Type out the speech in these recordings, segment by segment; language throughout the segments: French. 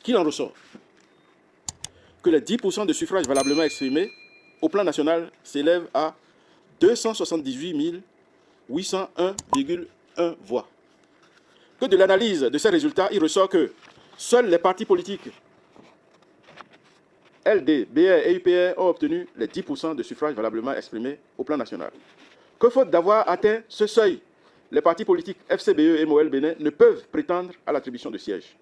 qu'il en ressort que les 10% de suffrages valablement exprimés au plan national s'élèvent à 278 801,1 voix. Que de l'analyse de ces résultats, il ressort que seuls les partis politiques LD, BR et UPR ont obtenu les 10% de suffrages valablement exprimés au plan national. Que faute d'avoir atteint ce seuil, les partis politiques FCBE et MOL Bénin ne peuvent prétendre à l'attribution de sièges.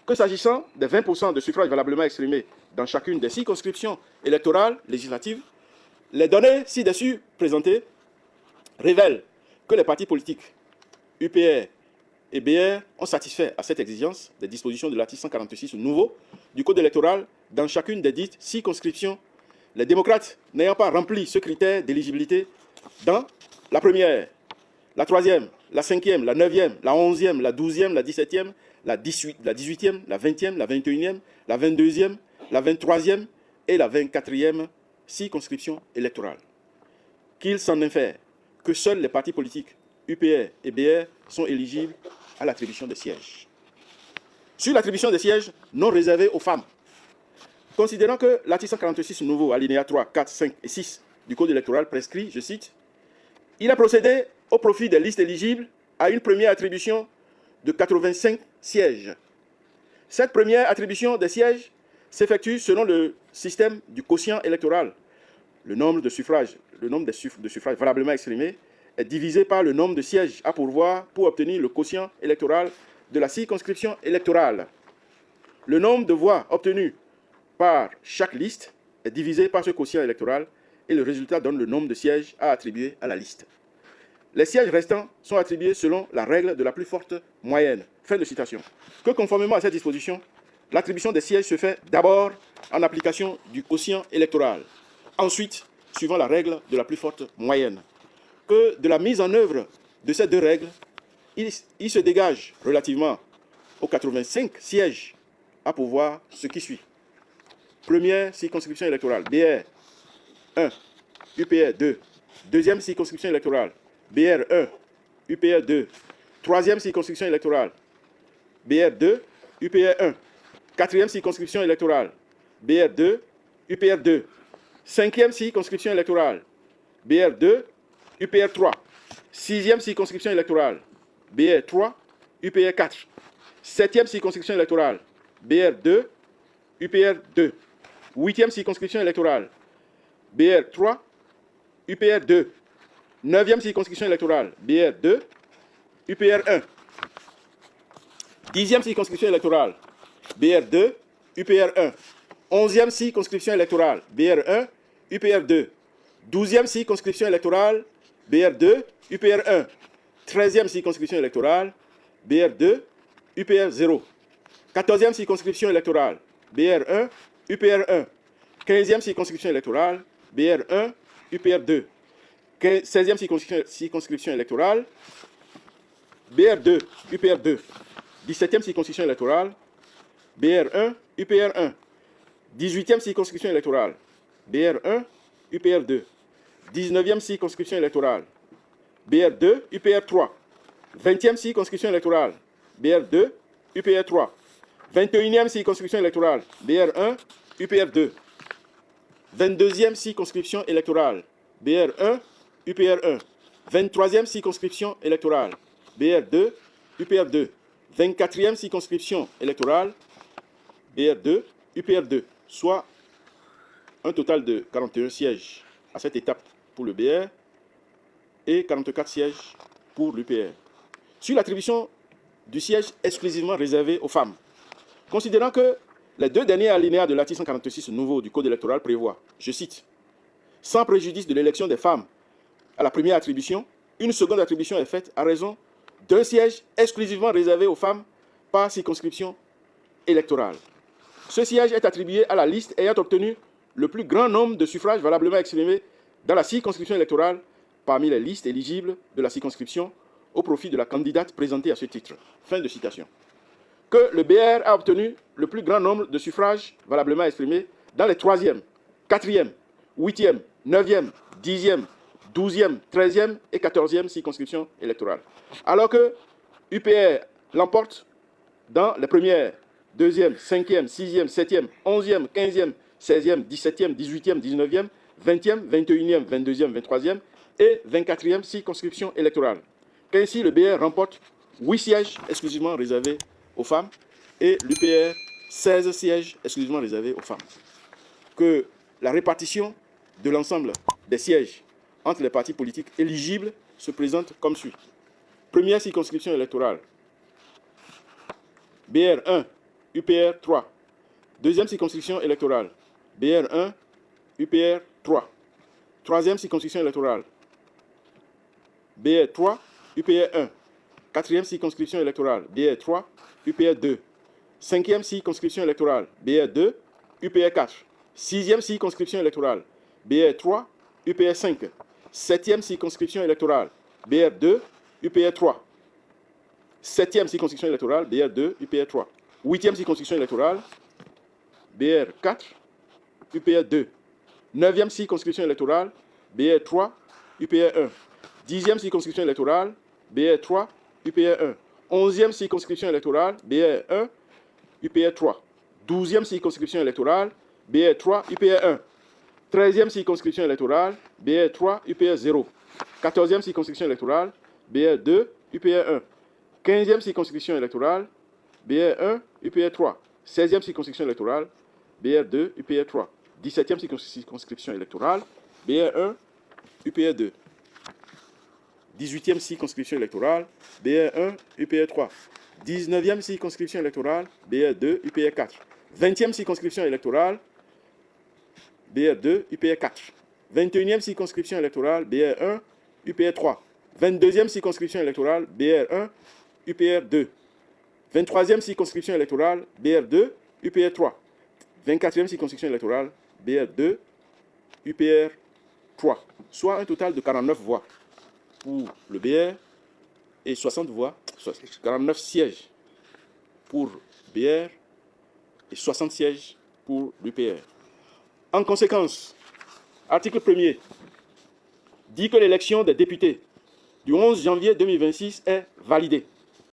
Que s'agissant des 20% de suffrages valablement exprimés dans chacune des circonscriptions électorales législatives, les données ci-dessus présentées révèlent que les partis politiques UPR et BR ont satisfait à cette exigence des dispositions de l'article 146 nouveau du Code électoral dans chacune des dites circonscriptions, les démocrates n'ayant pas rempli ce critère d'éligibilité dans la première, la troisième, la cinquième, la neuvième, la onzième, la douzième, la 17e, la 18e, la 20e, la 21e, la 22e, la 23e et la 24e circonscription électorale. Qu'il s'en infère que seuls les partis politiques UPR et BR sont éligibles à l'attribution des sièges. Sur l'attribution des sièges non réservés aux femmes, considérant que l'article 146 nouveau, alinéa 3, 4, 5 et 6 du Code électoral prescrit, je cite, « Il a procédé au profit des listes éligibles à une première attribution de 85 sièges. Cette première attribution des sièges s'effectue selon le système du quotient électoral. Le nombre de suffrages valablement exprimés est divisé par le nombre de sièges à pourvoir pour obtenir le quotient électoral de la circonscription électorale. Le nombre de voix obtenues par chaque liste est divisé par ce quotient électoral et le résultat donne le nombre de sièges à attribuer à la liste. Les sièges restants sont attribués selon la règle de la plus forte moyenne. » Fin de citation. Que conformément à cette disposition, l'attribution des sièges se fait d'abord en application du quotient électoral, ensuite suivant la règle de la plus forte moyenne. Que de la mise en œuvre de ces deux règles, il se dégage relativement aux 85 sièges à pourvoir ce qui suit. Première circonscription électorale, BR 1, UPR 2. Deuxième circonscription électorale, BR 1, UPR 2. Troisième circonscription électorale, BR 2, UPR 1. Quatrième circonscription électorale, BR 2, UPR 2. Cinquième circonscription électorale, BR 2, UPR 3. Sixième circonscription électorale, BR 3, UPR 4. Septième circonscription électorale, BR 2, UPR 2. Huitième circonscription électorale, BR 3, UPR 2. Neuvième circonscription électorale, BR 2, UPR 1. Dixième circonscription électorale, BR 2, UPR 1. Onzième circonscription électorale, BR 1, UPR 2. Douzième circonscription électorale, BR 2, UPR 1. 13e circonscription électorale, BR 2, UPR 0. 14e circonscription électorale, BR 1, UPR 1. 15e circonscription électorale, BR 1, UPR 2. 16e circonscription électorale, BR 2, UPR 2. 17e circonscription électorale, BR 1, UPR 1. 18e circonscription électorale, BR 1, UPR 2. 19e circonscription électorale, BR 2, UPR 3. 20e circonscription électorale, BR 2, UPR 3. 21e circonscription électorale, BR 1, UPR 2. 22e circonscription électorale, BR 1, UPR 1. 23e circonscription électorale, BR 2, UPR 2. 24e circonscription électorale, BR 2, UPR 2. Soit un total de 41 sièges à cette étape pour le BR et 44 sièges pour l'UPR. Sur l'attribution du siège exclusivement réservé aux femmes, considérant que les deux derniers alinéas de l'article 146 nouveau du Code électoral prévoient, je cite, « Sans préjudice de l'élection des femmes à la première attribution, une seconde attribution est faite à raison d'un siège exclusivement réservé aux femmes par circonscription électorale. Ce siège est attribué à la liste ayant obtenu le plus grand nombre de suffrages valablement exprimés dans la circonscription électorale parmi les listes éligibles de la circonscription au profit de la candidate présentée à ce titre. » Fin de citation. Que le BR a obtenu le plus grand nombre de suffrages valablement exprimés dans les 3e, 4e, 8e, 9e, 10e, 12e, 13e et 14e circonscriptions électorales. Alors que UPR l'emporte dans les premières 2e, 5e, 6e, 7e, 11e, 15e, 16e, 17e, 18e, 19e, 20e, 21e, 22e, 23e et 24e circonscription électorale. Qu'ainsi le BR remporte 8 sièges exclusivement réservés aux femmes et l'UPR 16 sièges exclusivement réservés aux femmes. Que la répartition de l'ensemble des sièges entre les partis politiques éligibles se présente comme suit. Première circonscription électorale, BR 1, UPR 3. Deuxième circonscription électorale, BR 1, UPR 3. Troisième circonscription électorale, BR 3, UPR 1. Quatrième circonscription électorale, BR 3, UPR 2. Cinquième circonscription électorale, BR 2, UPR 4. Sixième circonscription électorale, BR 3, UPR 5. Septième circonscription électorale, BR 2, UPR 3. Septième circonscription électorale, BR 2, UPR 3. Huitième circonscription électorale, BR 4, UPR 2. Neuvième circonscription électorale, BR 3, UPR 1. Dixième circonscription électorale, BR 3, UPR 1. Onzième circonscription électorale, BR 1, UPR 3. Douzième circonscription électorale, BR 3, UPR 1. 13e circonscription électorale, BR 3, UPR 0. 14e circonscription électorale, BR 2, UPR 1. 15e circonscription électorale, BR 1, UPR 3. 16e circonscription électorale, BR 2, UPR 3. 17e circonscription électorale, BR 1, UPR 2. 18e circonscription électorale, BR 1, UPR 3. 19e circonscription électorale, BR 2, UPR 4. 20e circonscription électorale, BR 2, UPR 4. 21e circonscription électorale, BR 1, UPR 3. 22e circonscription électorale, BR 1, UPR 2. 23e circonscription électorale, BR 2, UPR 3. 24e circonscription électorale, BR 2, UPR 3. Soit un total de 49 voix pour le BR et 60 voix, 49 sièges pour BR et 60 sièges pour l'UPR. En conséquence, article 1er dit que l'élection des députés du 11 janvier 2026 est validée.